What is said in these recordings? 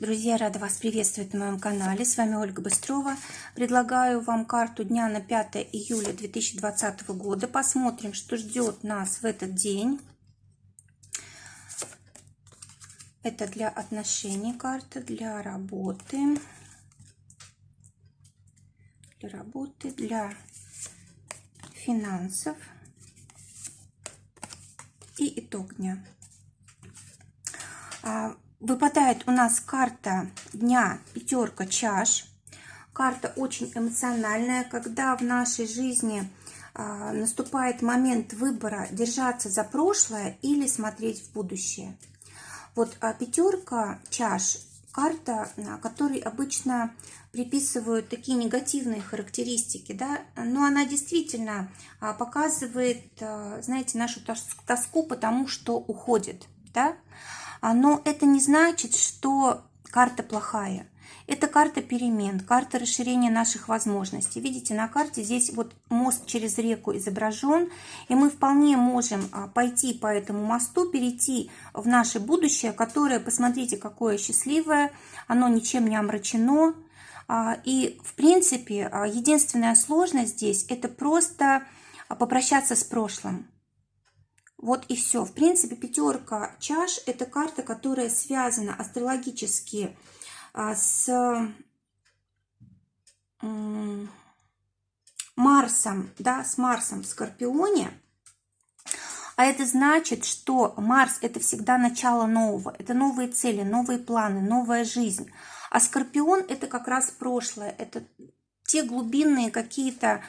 Друзья, рада вас приветствовать на моем канале. С вами Ольга Быстрова. Предлагаю вам карту дня на 5 июля 2020 года. Посмотрим, что ждет нас в этот день. Это для отношений карта, для работы, для финансов и итог дня. Выпадает у нас карта дня пятерка чаш. Карта очень эмоциональная, когда в нашей жизни наступает момент выбора держаться за прошлое или смотреть в будущее. Вот пятерка чаш – карта, которой обычно приписывают такие негативные характеристики, да, но она действительно показывает, знаете, нашу тоску по тому, что уходит, да. Но это не значит, что карта плохая. Это карта перемен, карта расширения наших возможностей. Видите, на карте здесь вот мост через реку изображен, и мы вполне можем пойти по этому мосту, перейти в наше будущее, которое, посмотрите, какое счастливое, оно ничем не омрачено. И, в принципе, единственная сложность здесь – это просто попрощаться с прошлым. Вот и все. В принципе, пятерка чаш – это карта, которая связана астрологически с Марсом, да, с Марсом в Скорпионе. А это значит, что Марс – это всегда начало нового, это новые цели, новые планы, новая жизнь. А Скорпион – это как раз прошлое, это те глубинные какие-то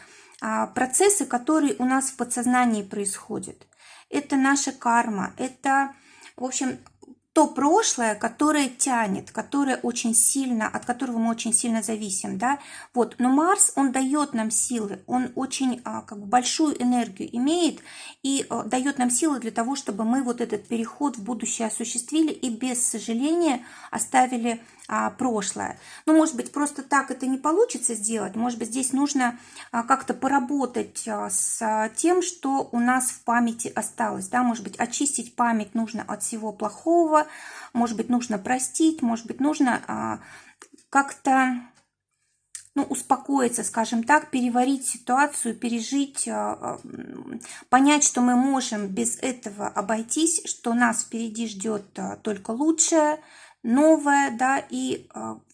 процессы, которые у нас в подсознании происходят. Это наша карма, это, в общем, то прошлое, которое тянет, которое очень сильно, от которого мы очень сильно зависим, да. Вот, но Марс, он дает нам силы, он очень как бы большую энергию имеет и дает нам силы для того, чтобы мы вот этот переход в будущее осуществили и без сожаления оставили прошлое. Ну, может быть, просто так это не получится сделать, может быть, здесь нужно как-то поработать с тем, что у нас в памяти осталось, да, может быть, очистить память нужно от всего плохого, может быть, нужно простить, может быть, нужно как-то, ну, успокоиться, скажем так, переварить ситуацию, пережить, понять, что мы можем без этого обойтись, что нас впереди ждет только лучшее, новое, да, и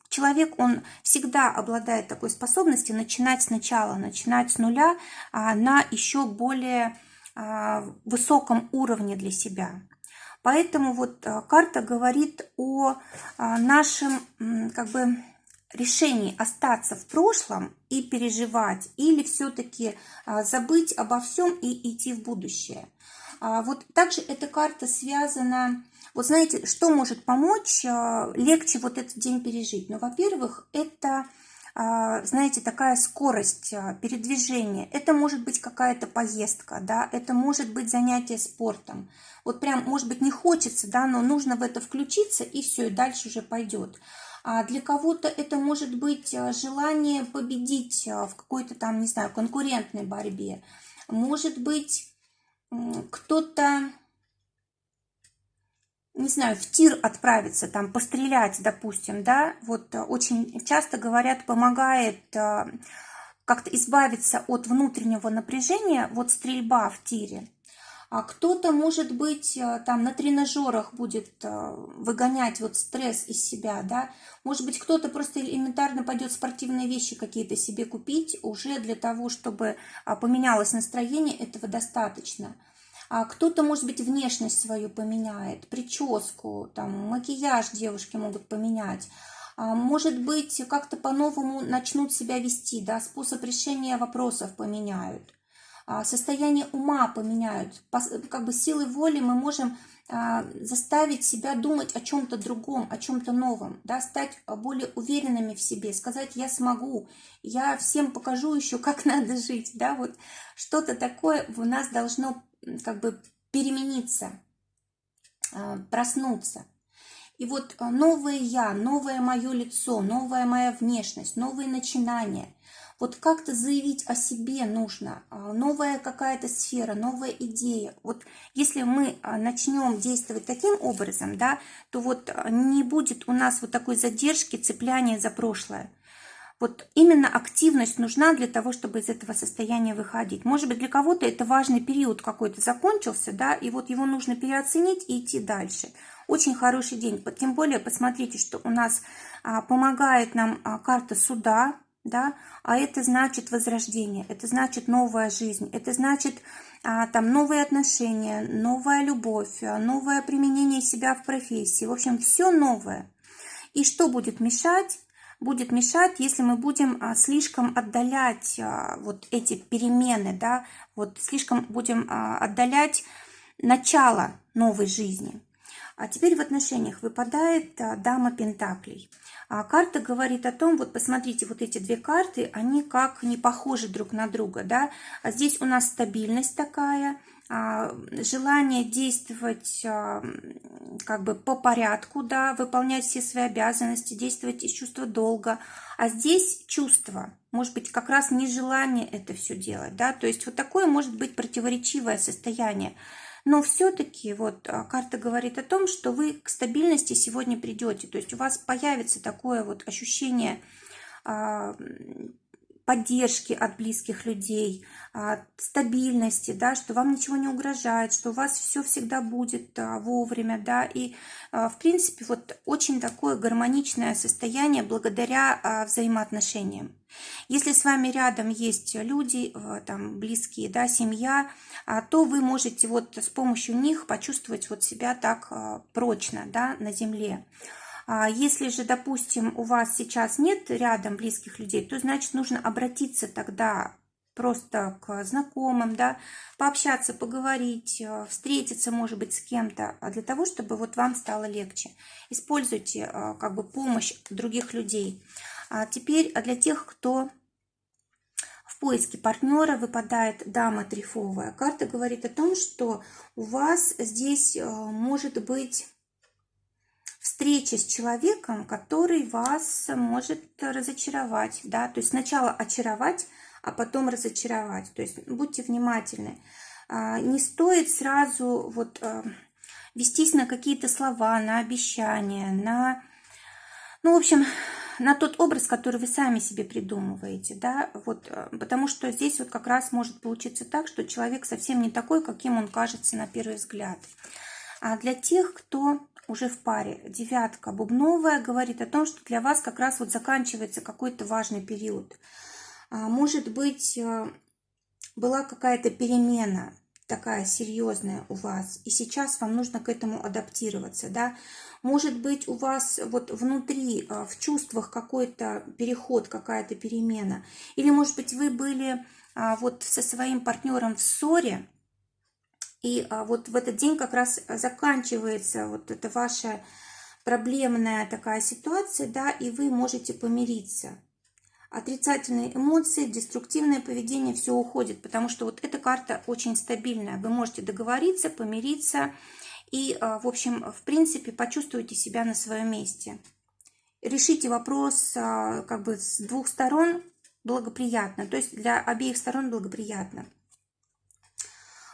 человек, он всегда обладает такой способностью начинать сначала, начинать с нуля на еще более высоком уровне для себя. Поэтому вот карта говорит о нашем как бы решении остаться в прошлом и переживать, или все-таки забыть обо всем и идти в будущее. Вот также эта карта связана, вот знаете, что может помочь легче вот этот день пережить? Ну, во-первых, это, знаете, такая скорость передвижения. Это может быть какая-то поездка, да, это может быть занятие спортом. Вот прям, может быть, не хочется, да, но нужно в это включиться, и все, и дальше уже пойдет. А для кого-то это может быть желание победить в какой-то там, не знаю, конкурентной борьбе. Может быть, кто-то, не знаю, в тир отправиться, там, пострелять, допустим, да. Вот очень часто говорят, помогает как-то избавиться от внутреннего напряжения, вот стрельба в тире. А кто-то, может быть, там на тренажерах будет выгонять вот стресс из себя, да. Может быть, кто-то просто элементарно пойдет спортивные вещи какие-то себе купить уже для того, чтобы поменялось настроение, этого достаточно. А кто-то, может быть, внешность свою поменяет, прическу, там, макияж девушки могут поменять. Может быть, как-то по-новому начнут себя вести, да, способ решения вопросов поменяют. Состояние ума поменяют, как бы силой воли мы можем заставить себя думать о чем-то другом, о чем-то новом, да, стать более уверенными в себе, сказать: я смогу, я всем покажу еще, как надо жить, да, вот что-то такое в нас должно как бы перемениться, проснуться. И вот новое я, новое мое лицо, новая моя внешность, новые начинания. Вот как-то заявить о себе нужно, новая какая-то сфера, новая идея. Вот если мы начнем действовать таким образом, да, то вот не будет у нас вот такой задержки, цепляния за прошлое. Вот именно активность нужна для того, чтобы из этого состояния выходить. Может быть, для кого-то это важный период какой-то закончился, да, и вот его нужно переоценить и идти дальше. Очень хороший день. Тем более, посмотрите, что у нас помогает нам карта суда, да, а это значит возрождение, это значит новая жизнь, это значит там новые отношения, новая любовь, новое применение себя в профессии. В общем, все новое. И что будет мешать? Будет мешать, если мы будем слишком отдалять вот эти перемены, да, вот слишком будем отдалять начало новой жизни. А теперь в отношениях выпадает дама Пентаклей. Карта говорит о том, вот посмотрите, вот эти две карты, они как не похожи друг на друга, да. А здесь у нас стабильность такая, желание действовать как бы по порядку, да, выполнять все свои обязанности, действовать из чувства долга. А здесь чувство, может быть, как раз нежелание это все делать, да, то есть вот такое может быть противоречивое состояние. Но все-таки вот карта говорит о том, что вы к стабильности сегодня придете, то есть у вас появится такое вот ощущение поддержки от близких людей, стабильности, да, что вам ничего не угрожает, что у вас все всегда будет вовремя, да, и в принципе вот очень такое гармоничное состояние благодаря взаимоотношениям. Если с вами рядом есть люди, там близкие, да, семья, то вы можете вот с помощью них почувствовать вот себя так прочно, да, на земле. Если же, допустим, у вас сейчас нет рядом близких людей, то значит нужно обратиться тогда просто к знакомым, да, пообщаться, поговорить, встретиться, может быть, с кем-то, для того, чтобы вот вам стало легче. Используйте как бы помощь других людей. Теперь для тех, кто в поиске партнера, выпадает дама трефовая. Карта говорит о том, что у вас здесь может быть встреча с человеком, который вас может разочаровать, да, то есть сначала очаровать, а потом разочаровать, то есть будьте внимательны. Не стоит сразу вот вестись на какие-то слова, на обещания, на, ну, в общем, на тот образ, который вы сами себе придумываете, да, вот, потому что здесь вот как раз может получиться так, что человек совсем не такой, каким он кажется на первый взгляд. А для тех, кто уже в паре, девятка бубновая говорит о том, что для вас как раз вот заканчивается какой-то важный период. Может быть, была какая-то перемена такая серьезная у вас, и сейчас вам нужно к этому адаптироваться, да. Может быть, у вас вот внутри, в чувствах какой-то переход, какая-то перемена. Или, может быть, вы были вот со своим партнером в ссоре, и вот в этот день как раз заканчивается вот эта ваша проблемная такая ситуация, да, и вы можете помириться. Отрицательные эмоции, деструктивное поведение, все уходит, потому что вот эта карта очень стабильная. Вы можете договориться, помириться и, в общем, в принципе, почувствуйте себя на своем месте. Решите вопрос как бы с двух сторон благоприятно, то есть для обеих сторон благоприятно.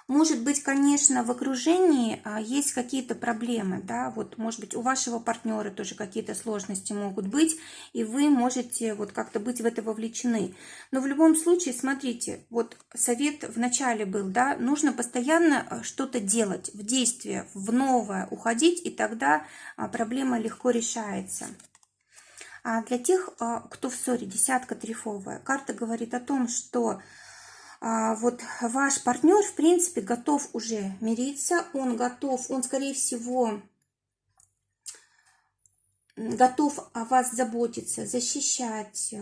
Может быть, конечно, в окружении есть какие-то проблемы, да, вот, может быть, у вашего партнера тоже какие-то сложности могут быть, и вы можете вот как-то быть в это вовлечены. Но в любом случае, смотрите, вот совет в начале был, да, нужно постоянно что-то делать, в действие, в новое уходить, и тогда проблема легко решается. А для тех, кто в ссоре, десятка трефовая, карта говорит о том, что вот ваш партнер, в принципе, готов уже мириться, он готов, он, скорее всего, готов о вас заботиться, защищать.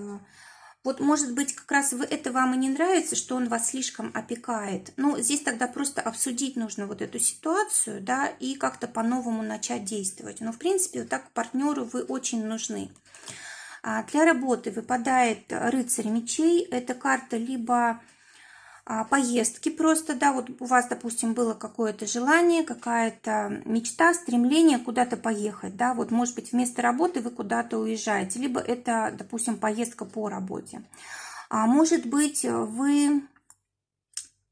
Вот, может быть, как раз это вам и не нравится, что он вас слишком опекает. Но здесь тогда просто обсудить нужно вот эту ситуацию, да, и как-то по-новому начать действовать. Но, в принципе, вот так партнеру вы очень нужны. Для работы выпадает рыцарь мечей. Это карта либо поездки просто, да, вот у вас, допустим, было какое-то желание, какая-то мечта, стремление куда-то поехать, да, вот, может быть, вместо работы вы куда-то уезжаете, либо это, допустим, поездка по работе. А может быть, вы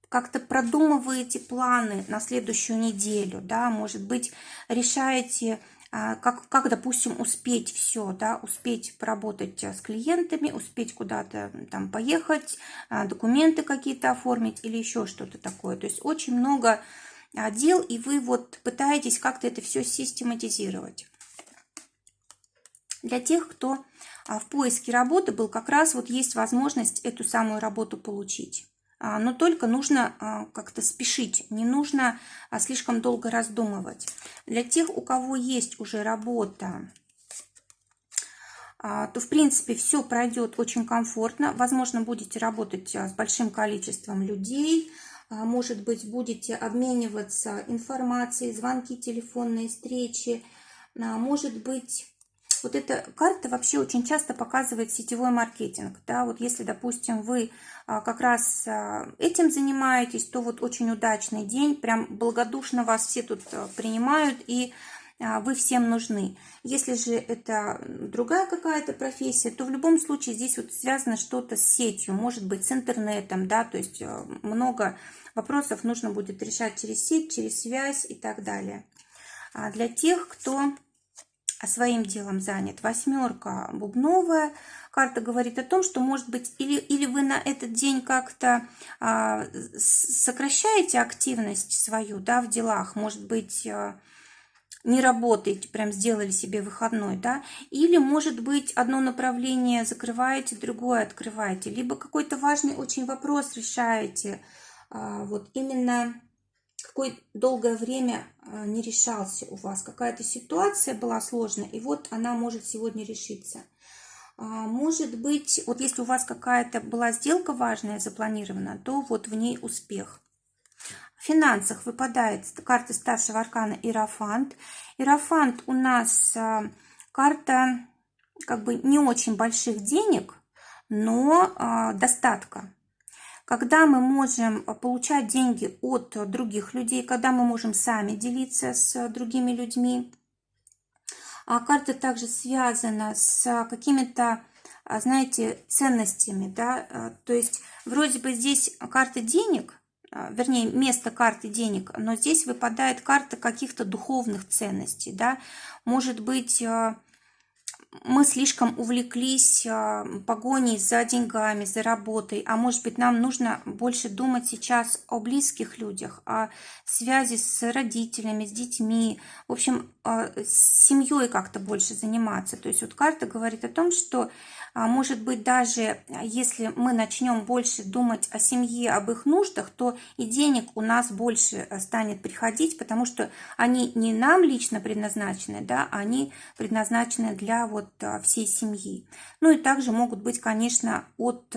как-то продумываете планы на следующую неделю, да, может быть, решаете, как, допустим, успеть все, да, успеть поработать с клиентами, успеть куда-то там поехать, документы какие-то оформить или еще что-то такое. То есть очень много дел, и вы вот пытаетесь как-то это все систематизировать. Для тех, кто в поиске работы был, как раз вот есть возможность эту самую работу получить. Но только нужно как-то спешить, не нужно слишком долго раздумывать. Для тех, у кого есть уже работа, то в принципе все пройдет очень комфортно. Возможно, будете работать с большим количеством людей, может быть, будете обмениваться информацией, звонки, телефонные встречи, может быть. Вот эта карта вообще очень часто показывает сетевой маркетинг. Да? Вот если, допустим, вы как раз этим занимаетесь, то вот очень удачный день, прям благодушно вас все тут принимают, и вы всем нужны. Если же это другая какая-то профессия, то в любом случае здесь вот связано что-то с сетью, может быть, с интернетом, да, то есть много вопросов нужно будет решать через сеть, через связь и так далее. А для тех, кто своим делом занят, восьмерка бубновая, карта говорит о том, что, может быть, или вы на этот день как-то сокращаете активность свою, да, в делах, может быть, не работаете, прям сделали себе выходной, да, или, может быть, одно направление закрываете, другое открываете, либо какой-то важный очень вопрос решаете, вот именно какое долгое время не решался у вас, какая-то ситуация была сложная, и вот она может сегодня решиться. Может быть, вот если у вас какая-то была сделка важная запланирована, то вот в ней успех. В финансах выпадает карта старшего аркана Иерофант. Иерофант у нас карта как бы не очень больших денег, но достатка. Когда мы можем получать деньги от других людей, когда мы можем сами делиться с другими людьми. Карта также связана с какими-то, знаете, ценностями, да, то есть вроде бы здесь карта денег, вернее, место карты денег, но здесь выпадает карта каких-то духовных ценностей, да, может быть, мы слишком увлеклись погоней за деньгами, за работой, а может быть, нам нужно больше думать сейчас о близких людях, о связи с родителями, с детьми, в общем, с семьей как-то больше заниматься. То есть вот карта говорит о том, что, может быть, даже если мы начнем больше думать о семье, об их нуждах, то и денег у нас больше станет приходить, потому что они не нам лично предназначены, да, они предназначены для вот всей семьи. Ну и также могут быть, конечно, от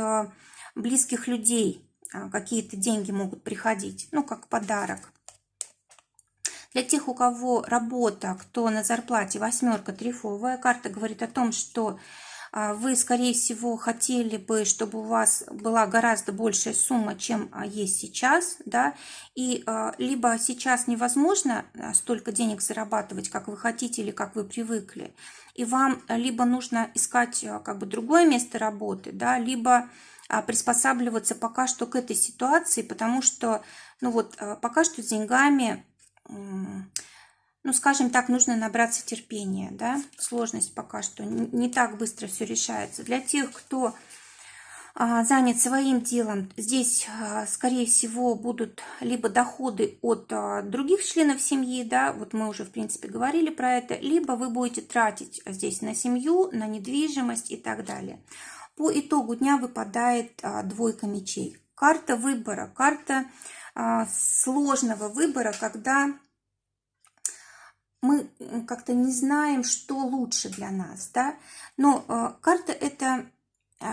близких людей какие-то деньги могут приходить, ну как подарок. Для тех, у кого работа, кто на зарплате, восьмерка трефовая, карта говорит о том, что вы, скорее всего, хотели бы, чтобы у вас была гораздо большая сумма, чем есть сейчас, да, и либо сейчас невозможно столько денег зарабатывать, как вы хотите или как вы привыкли, и вам либо нужно искать как бы другое место работы, да, либо приспосабливаться пока что к этой ситуации, потому что, ну вот, пока что с деньгами, ну, скажем так, нужно набраться терпения, да, сложность пока что, не так быстро все решается. Для тех, кто занят своим делом, здесь, скорее всего, будут либо доходы от других членов семьи, да, вот мы уже, в принципе, говорили про это, либо вы будете тратить здесь на семью, на недвижимость и так далее. По итогу дня выпадает двойка мечей. Карта выбора, карта сложного выбора, когда мы как-то не знаем, что лучше для нас, да, но карта это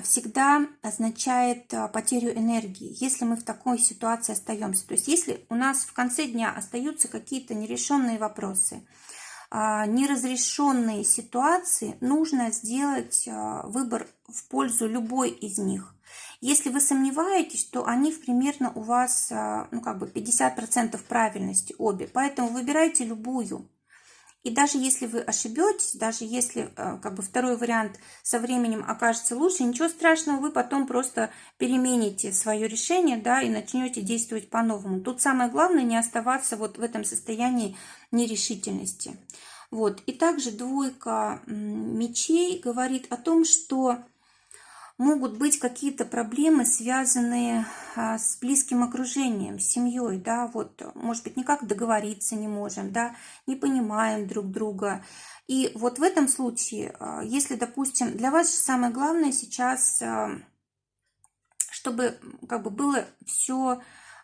всегда означает потерю энергии, если мы в такой ситуации остаемся. То есть если у нас в конце дня остаются какие-то нерешенные вопросы, неразрешенные ситуации, нужно сделать выбор в пользу любой из них. Если вы сомневаетесь, то они примерно у вас, ну, как бы 50% правильности обе, поэтому выбирайте любую. И даже если вы ошибетесь, даже если как бы второй вариант со временем окажется лучше, ничего страшного, вы потом просто перемените свое решение, да, и начнете действовать по-новому. Тут самое главное не оставаться вот в этом состоянии нерешительности. Вот. И также двойка мечей говорит о том, что могут быть какие-то проблемы, связанные с близким окружением, с семьей, да, вот, может быть, никак договориться не можем, да, не понимаем друг друга. И вот в этом случае, если, допустим, для вас же самое главное сейчас, чтобы как бы было все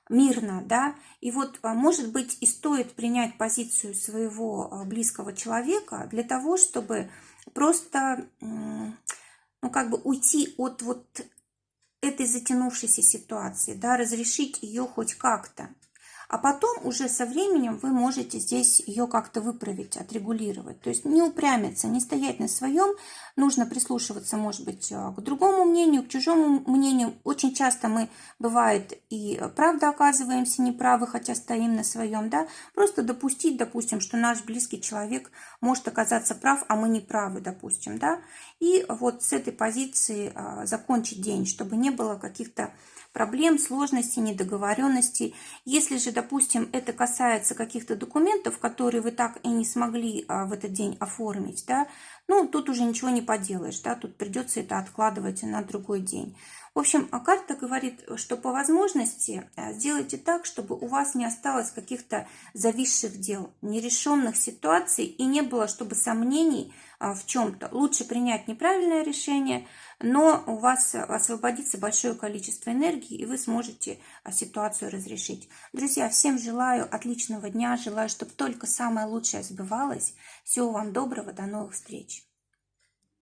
мирно, да, и вот, может быть, и стоит принять позицию своего близкого человека для того, чтобы просто ну, как бы уйти от вот этой затянувшейся ситуации, да, разрешить ее хоть как-то. А потом уже со временем вы можете здесь ее как-то выправить, отрегулировать. То есть не упрямиться, не стоять на своем. Нужно прислушиваться, может быть, к другому мнению, к чужому мнению. Очень часто мы, бывает, и правда оказываемся неправы, хотя стоим на своем, да. Просто допустить, допустим, что наш близкий человек может оказаться прав, а мы не правы, допустим, да. И вот с этой позиции закончить день, чтобы не было каких-то проблем, сложностей, недоговоренностей. Если же, допустим, это касается каких-то документов, которые вы так и не смогли в этот день оформить, да, ну, тут уже ничего не поделаешь, да, тут придется это откладывать на другой день. В общем, карта говорит, что по возможности сделайте так, чтобы у вас не осталось каких-то зависших дел, нерешенных ситуаций и не было, чтобы сомнений в чем-то. Лучше принять неправильное решение, но у вас освободится большое количество энергии, и вы сможете ситуацию разрешить. Друзья, всем желаю отличного дня, желаю, чтобы только самое лучшее сбывалось. Всего вам доброго, до новых встреч!